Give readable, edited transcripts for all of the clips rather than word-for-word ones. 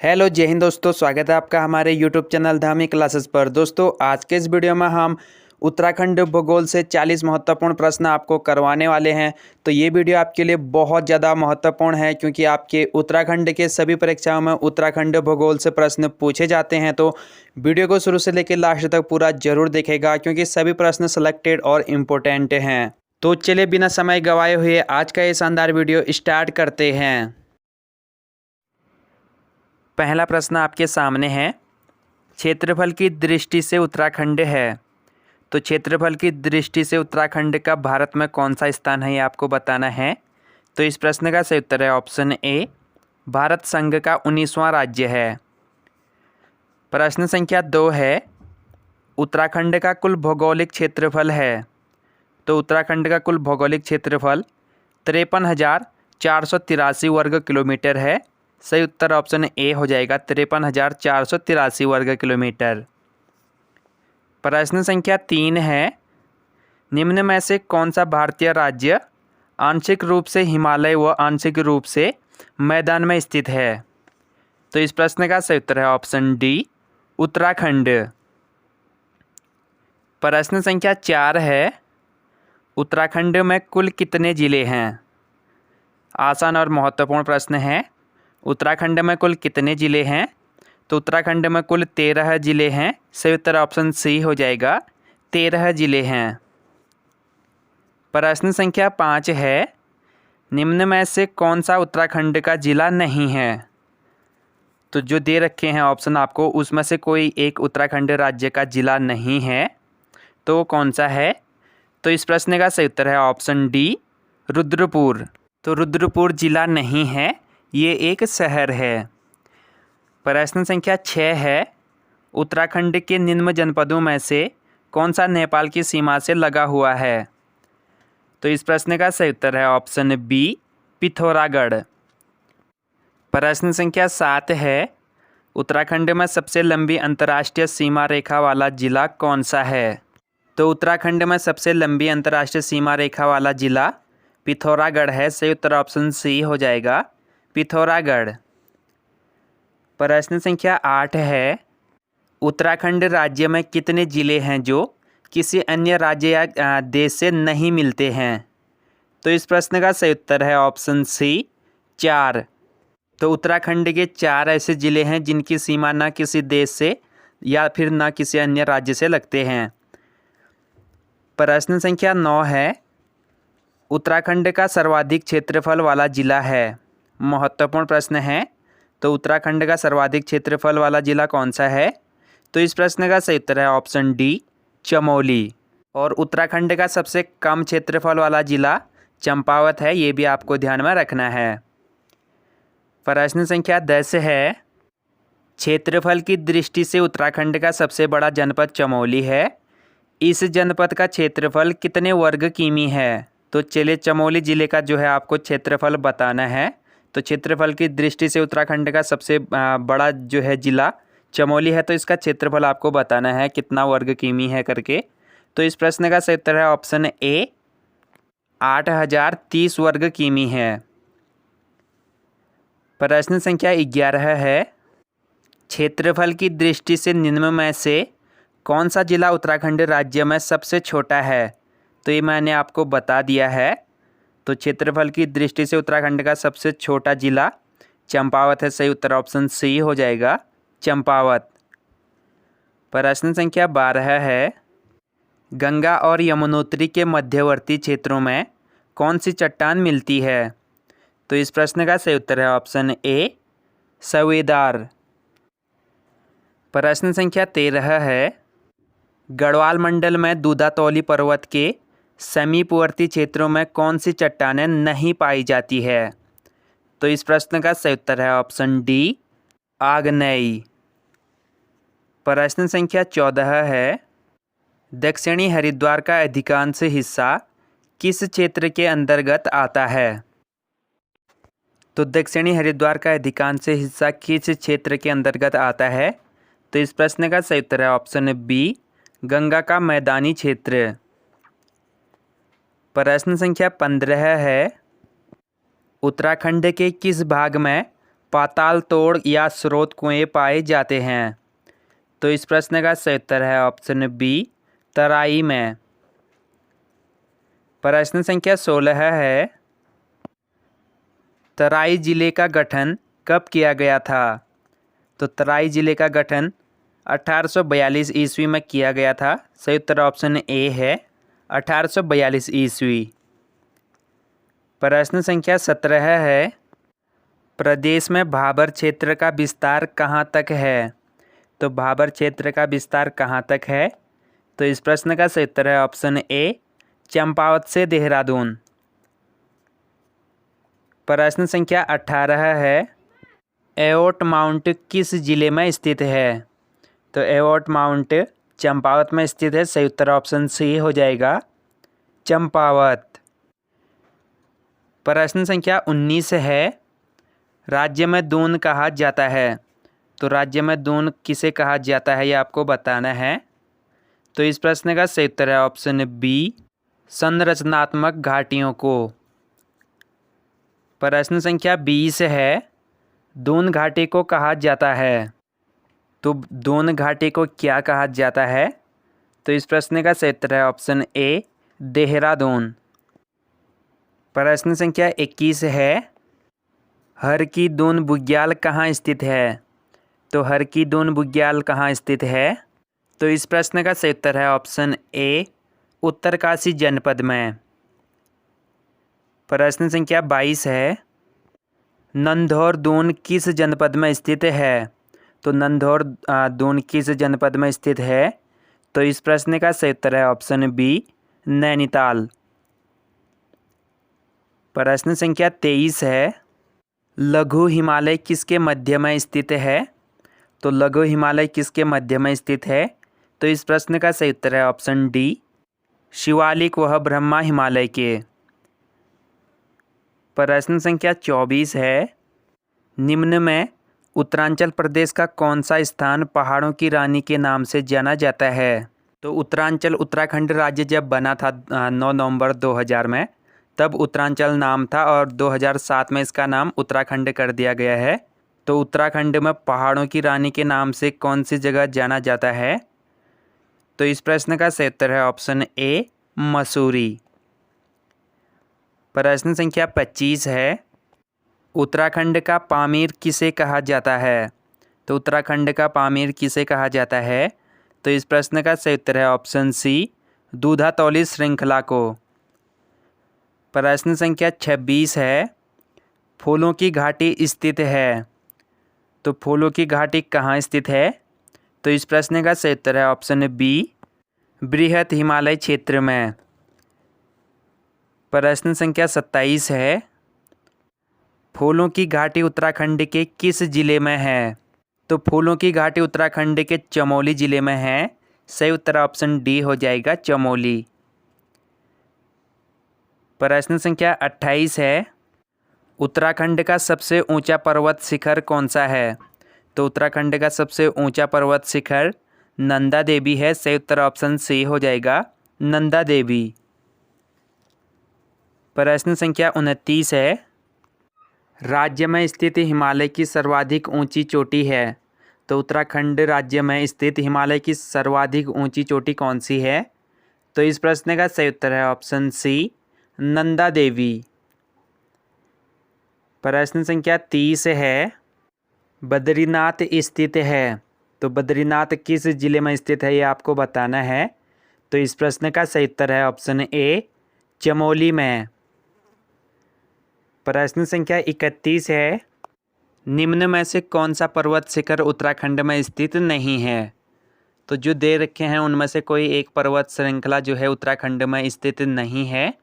Hello जय हिंद दोस्तों, स्वागत है आपका हमारे यूट्यूब चैनल धामी क्लासेस पर। दोस्तों आज के इस वीडियो में हम उत्तराखंड भूगोल से 40 महत्वपूर्ण प्रश्न आपको करवाने वाले हैं। तो ये वीडियो आपके लिए बहुत ज़्यादा महत्वपूर्ण है क्योंकि आपके उत्तराखंड के सभी परीक्षाओं में उत्तराखंड भूगोल से प्रश्न पूछे जाते हैं। तो वीडियो को शुरू से लेकर लास्ट तक पूरा जरूर देखेगा क्योंकि सभी प्रश्न सिलेक्टेड और इम्पोर्टेंट हैं। तो चलिए बिना समय गंवाए हुए आज का ये शानदार वीडियो स्टार्ट करते हैं। पहला प्रश्न आपके सामने है, क्षेत्रफल की दृष्टि से उत्तराखंड है। तो क्षेत्रफल की दृष्टि से उत्तराखंड का भारत में कौन सा स्थान है, ये आपको बताना है। तो इस प्रश्न का सही उत्तर है ऑप्शन ए, भारत संघ का 19वां राज्य है। प्रश्न संख्या 2 है, उत्तराखंड का कुल भौगोलिक क्षेत्रफल है। तो उत्तराखंड का कुल भौगोलिक क्षेत्रफल 53,483 वर्ग किलोमीटर है। सही उत्तर ऑप्शन ए हो जाएगा, 53,483 वर्ग किलोमीटर। प्रश्न संख्या 3 है, निम्न में से कौन सा भारतीय राज्य आंशिक रूप से हिमालय व आंशिक रूप से मैदान में स्थित है। तो इस प्रश्न का सही उत्तर है ऑप्शन डी, उत्तराखंड। प्रश्न संख्या 4 है, उत्तराखंड में कुल कितने जिले हैं। आसान और महत्वपूर्ण प्रश्न है। उत्तराखंड में कुल कितने ज़िले हैं। तो उत्तराखंड में कुल 13 ज़िले हैं। सही उत्तर ऑप्शन सी हो जाएगा, 13 ज़िले हैं। प्रश्न संख्या 5 है, निम्न में से कौन सा उत्तराखंड का ज़िला नहीं है। तो जो दे रखे हैं ऑप्शन आपको, उसमें से कोई एक उत्तराखंड राज्य का ज़िला नहीं है, तो कौन सा है। तो इस प्रश्न का सही उत्तर है ऑप्शन डी, रुद्रपुर। तो रुद्रपुर ज़िला नहीं है, ये एक शहर है। प्रश्न संख्या 6 है, उत्तराखंड के निम्न जनपदों में से कौन सा नेपाल की सीमा से लगा हुआ है। तो इस प्रश्न का सही उत्तर है ऑप्शन बी, पिथौरागढ़। प्रश्न संख्या 7 है, उत्तराखंड में सबसे लंबी अंतर्राष्ट्रीय सीमा रेखा वाला जिला कौन सा है। तो उत्तराखंड में सबसे लंबी अंतर्राष्ट्रीय सीमा रेखा वाला जिला पिथौरागढ़ है। सही उत्तर ऑप्शन सी हो जाएगा, पिथौरागढ़। प्रश्न संख्या 8 है, उत्तराखंड राज्य में कितने ज़िले हैं जो किसी अन्य राज्य या देश से नहीं मिलते हैं। तो इस प्रश्न का सही उत्तर है ऑप्शन सी, 4। तो उत्तराखंड के 4 ऐसे ज़िले हैं जिनकी सीमा न किसी देश से या फिर न किसी अन्य राज्य से लगते हैं। प्रश्न संख्या 9 है, उत्तराखंड का सर्वाधिक क्षेत्रफल वाला जिला है। महत्वपूर्ण प्रश्न है। तो उत्तराखंड का सर्वाधिक क्षेत्रफल वाला जिला कौन सा है। तो इस प्रश्न का सही उत्तर है ऑप्शन डी, चमोली। और उत्तराखंड का सबसे कम क्षेत्रफल वाला जिला चंपावत है, ये भी आपको ध्यान में रखना है। प्रश्न संख्या 10 है, क्षेत्रफल की दृष्टि से उत्तराखंड का सबसे बड़ा जनपद चमोली है। इस जनपद का क्षेत्रफल कितने वर्ग किमी है। तो चलिए चमोली ज़िले का जो है आपको क्षेत्रफल बताना है। तो क्षेत्रफल की दृष्टि से उत्तराखंड का सबसे बड़ा जो है ज़िला चमोली है, तो इसका क्षेत्रफल आपको बताना है कितना वर्ग किमी है करके। तो इस प्रश्न का सही उत्तर है ऑप्शन ए, 8,030 वर्ग किमी है। प्रश्न संख्या 11 है, क्षेत्रफल की दृष्टि से निम्न में से कौन सा जिला उत्तराखंड राज्य में सबसे छोटा है। तो ये मैंने आपको बता दिया है। तो क्षेत्रफल की दृष्टि से उत्तराखंड का सबसे छोटा जिला चंपावत है। सही उत्तर ऑप्शन सी हो जाएगा, चंपावत। प्रश्न संख्या 12 है, गंगा और यमुनोत्री के मध्यवर्ती क्षेत्रों में कौन सी चट्टान मिलती है। तो इस प्रश्न का सही उत्तर है ऑप्शन ए, सवेदार। प्रश्न संख्या 13 है, गढ़वाल मंडल में दूधातौली पर्वत के समीपवर्ती क्षेत्रों में कौन सी चट्टानें नहीं पाई जाती है। तो इस प्रश्न का सही उत्तर है ऑप्शन डी, आग्नेय। प्रश्न संख्या 14 है, दक्षिणी हरिद्वार का अधिकांश हिस्सा किस क्षेत्र के अंतर्गत आता है। तो दक्षिणी हरिद्वार का अधिकांश हिस्सा किस क्षेत्र के अंतर्गत आता है। तो इस प्रश्न का सही उत्तर है ऑप्शन बी, गंगा का मैदानी क्षेत्र। प्रश्न संख्या 15 है, उत्तराखंड के किस भाग में पाताल तोड़ या स्रोत कुएं पाए जाते हैं? तो इस प्रश्न का सही उत्तर है ऑप्शन बी, तराई में। प्रश्न संख्या 16 है, तराई जिले का गठन कब किया गया था? तो तराई जिले का गठन 1842 ईस्वी में किया गया था। सही उत्तर ऑप्शन ए है 1842 ईस्वी। प्रश्न संख्या 17 है, प्रदेश में भाबर क्षेत्र का विस्तार कहाँ तक है? तो भाबर क्षेत्र का विस्तार कहाँ तक है? तो इस प्रश्न का सही उत्तर है ऑप्शन ए, चंपावत से देहरादून। प्रश्न संख्या 18 है, एवोट माउंट किस जिले में स्थित है? तो एवोट माउंट चंपावत में स्थित है। सही उत्तर ऑप्शन सी हो जाएगा, चंपावत। प्रश्न संख्या 19 है, राज्य में दून कहा जाता है? तो राज्य में दून किसे कहा जाता है ये आपको बताना है। तो इस प्रश्न का सही उत्तर है ऑप्शन बी, संरचनात्मक घाटियों को। प्रश्न संख्या 20 है, दून घाटी को कहा जाता है? तो दून घाटी को क्या कहा जाता है? तो इस प्रश्न का सही उत्तर है ऑप्शन ए, देहरादून। प्रश्न संख्या 21 है, हर की दून बुग्याल कहाँ स्थित है? तो हर की दून बुग्याल कहाँ स्थित है? तो इस प्रश्न का सही उत्तर है ऑप्शन ए, उत्तरकाशी जनपद में। प्रश्न संख्या 22 है, नंधौर दून किस जनपद में स्थित है? तो नंधौर दून किस जनपद में स्थित है? तो इस प्रश्न का सही उत्तर है ऑप्शन बी, नैनीताल। प्रश्न संख्या 23 है, लघु हिमालय किसके मध्य में स्थित है? तो लघु हिमालय किसके मध्य में स्थित है? तो इस प्रश्न का सही उत्तर है ऑप्शन डी, शिवालिक व ब्रह्मा हिमालय के। प्रश्न संख्या 24 है, निम्न में उत्तरांचल प्रदेश का कौन सा स्थान पहाड़ों की रानी के नाम से जाना जाता है? तो उत्तरांचल उत्तराखंड राज्य जब बना था 9 नवंबर 2000 में, तब उत्तरांचल नाम था और 2007 में इसका नाम उत्तराखंड कर दिया गया है। तो उत्तराखंड में पहाड़ों की रानी के नाम से कौन सी जगह जाना जाता है? तो इस प्रश्न का सही उत्तर है ऑप्शन ए, मसूरी। प्रश्न संख्या 25 है, उत्तराखंड का पामीर किसे कहा जाता है? तो उत्तराखंड का पामीर किसे कहा जाता है? तो इस प्रश्न का सही उत्तर है ऑप्शन सी, दूधातौली श्रृंखला को। प्रश्न संख्या 26 है, फूलों की घाटी स्थित है? तो फूलों की घाटी कहाँ स्थित है? तो इस प्रश्न का सही उत्तर है ऑप्शन बी, बृहत हिमालय क्षेत्र में। प्रश्न संख्या 27 है, फूलों की घाटी उत्तराखंड के किस जिले में है? तो फूलों की घाटी उत्तराखंड के चमोली जिले में है। सही उत्तर ऑप्शन डी हो जाएगा, चमोली। प्रश्न संख्या 28 है, उत्तराखंड का सबसे ऊंचा पर्वत शिखर कौन सा है? तो उत्तराखंड का सबसे ऊंचा पर्वत शिखर नंदा देवी है। सही उत्तर ऑप्शन सी हो जाएगा, नंदा देवी। प्रश्न संख्या 29 है, राज्य में स्थित हिमालय की सर्वाधिक ऊंची चोटी है? तो उत्तराखंड राज्य में स्थित हिमालय की सर्वाधिक ऊंची चोटी कौन सी है? तो इस प्रश्न का सही उत्तर है ऑप्शन सी, नंदा देवी। प्रश्न संख्या 30 है, बद्रीनाथ स्थित है? तो बद्रीनाथ किस जिले में स्थित है ये आपको बताना है। तो इस प्रश्न का सही उत्तर है ऑप्शन ए, चमोली में। प्रश्न संख्या 31 है, निम्न में से कौन सा पर्वत शिखर उत्तराखंड में स्थित नहीं है? तो जो दे रखे हैं उनमें से कोई एक पर्वत श्रृंखला जो है उत्तराखंड में स्थित नहीं है।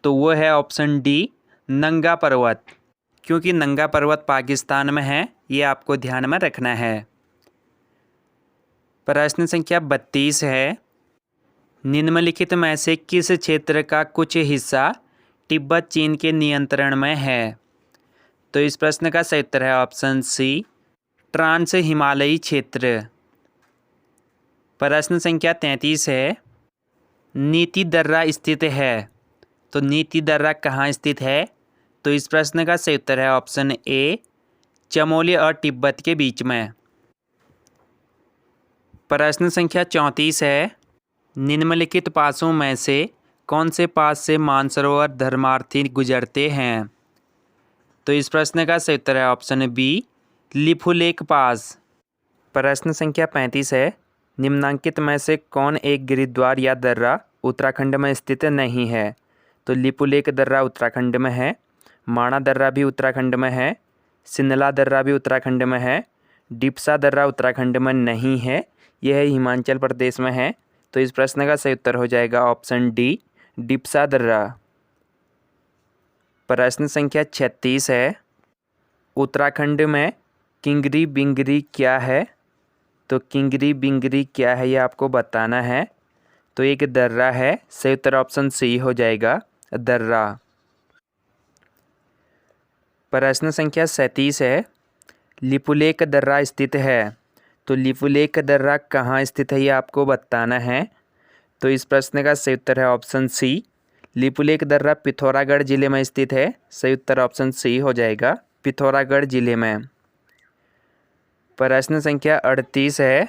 तो वो है ऑप्शन डी, नंगा पर्वत। क्योंकि नंगा पर्वत पाकिस्तान में है, ये आपको ध्यान में रखना है। प्रश्न संख्या 32 है, निम्नलिखित में से किस क्षेत्र का कुछ हिस्सा तिब्बत चीन के नियंत्रण में है? तो इस प्रश्न का सही उत्तर है ऑप्शन सी, ट्रांस हिमालयी क्षेत्र। प्रश्न संख्या 33 है, नीति दर्रा स्थित है? तो नीति दर्रा कहाँ स्थित है? तो इस प्रश्न का सही उत्तर है ऑप्शन ए, चमोली और तिब्बत के बीच में। प्रश्न संख्या 34 है, निम्नलिखित पासों में से कौन से पास से मानसरोवर धर्मार्थी गुजरते हैं? तो इस प्रश्न का सही उत्तर है ऑप्शन बी, लिपुलेख पास। प्रश्न संख्या 35 है, निम्नांकित में से कौन एक गिरिद्वार या दर्रा उत्तराखंड में स्थित नहीं है? तो लिपुलेख दर्रा उत्तराखंड में है, माणा दर्रा भी उत्तराखंड में है, सिंदला दर्रा भी उत्तराखंड में है, डिपसा दर्रा उत्तराखंड में नहीं है, यह हिमाचल प्रदेश में है। तो इस प्रश्न का सही उत्तर हो जाएगा ऑप्शन डी, डिपसा दर्रा। प्रश्न संख्या 36 है, उत्तराखंड में किंगरी बिंगरी क्या है? तो किंगरी बिंगरी क्या है ये आपको बताना है। तो एक दर्रा है, सही उत्तर ऑप्शन सी हो जाएगा, दर्रा। प्रश्न संख्या 37 है, लिपुलेख दर्रा स्थित है। तो लिपुलेख दर्रा कहाँ स्थित है ये आपको बताना है। तो इस प्रश्न का सही उत्तर है ऑप्शन सी, लिपुलेख दर्रा पिथौरागढ़ जिले में स्थित है। सही उत्तर ऑप्शन सी हो जाएगा, पिथौरागढ़ जिले में। प्रश्न संख्या 38 है,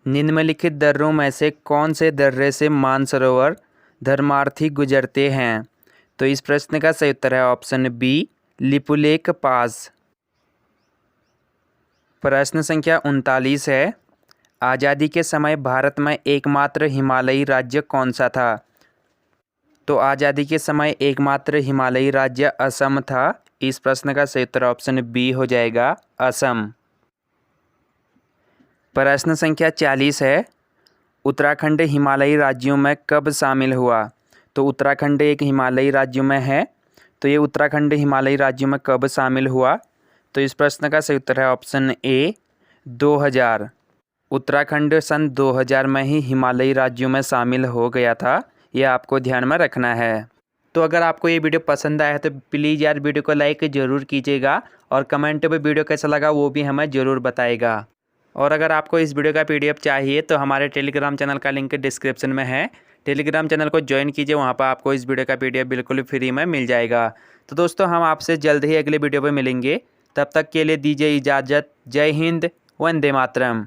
निम्नलिखित दर्रों में से कौन से दर्रे से मानसरोवर धर्मार्थी गुजरते हैं? तो इस प्रश्न का सही उत्तर है ऑप्शन बी, लिपुलेख पास। प्रश्न संख्या 39 है, आज़ादी के समय भारत में एकमात्र हिमालयी राज्य कौन सा था? तो आज़ादी के समय एकमात्र हिमालयी राज्य असम था। इस प्रश्न का सही उत्तर ऑप्शन बी हो जाएगा, असम। प्रश्न संख्या 40 है, उत्तराखंड हिमालयी राज्यों में कब शामिल हुआ? तो उत्तराखंड एक हिमालयी राज्यों में है, तो ये उत्तराखंड हिमालयी राज्यों में कब शामिल हुआ? तो इस प्रश्न का सही उत्तर है ऑप्शन ए, 2000। उत्तराखंड सन 2000 में ही हिमालयी राज्यों में शामिल हो गया था, यह आपको ध्यान में रखना है। तो अगर आपको ये वीडियो पसंद आया है तो प्लीज़ यार वीडियो को लाइक ज़रूर कीजिएगा और कमेंट में वीडियो कैसा लगा वो भी हमें ज़रूर बताइएगा। और अगर आपको इस वीडियो का PDF चाहिए तो हमारे टेलीग्राम चैनल का लिंक डिस्क्रिप्शन में है, टेलीग्राम चैनल को ज्वाइन कीजिए, वहाँ पर आपको इस वीडियो का PDF बिल्कुल फ्री में मिल जाएगा। तो दोस्तों हम आपसे जल्द ही अगले वीडियो पर मिलेंगे, तब तक के लिए दीजिए इजाज़त। जय हिंद, वंदे मातरम।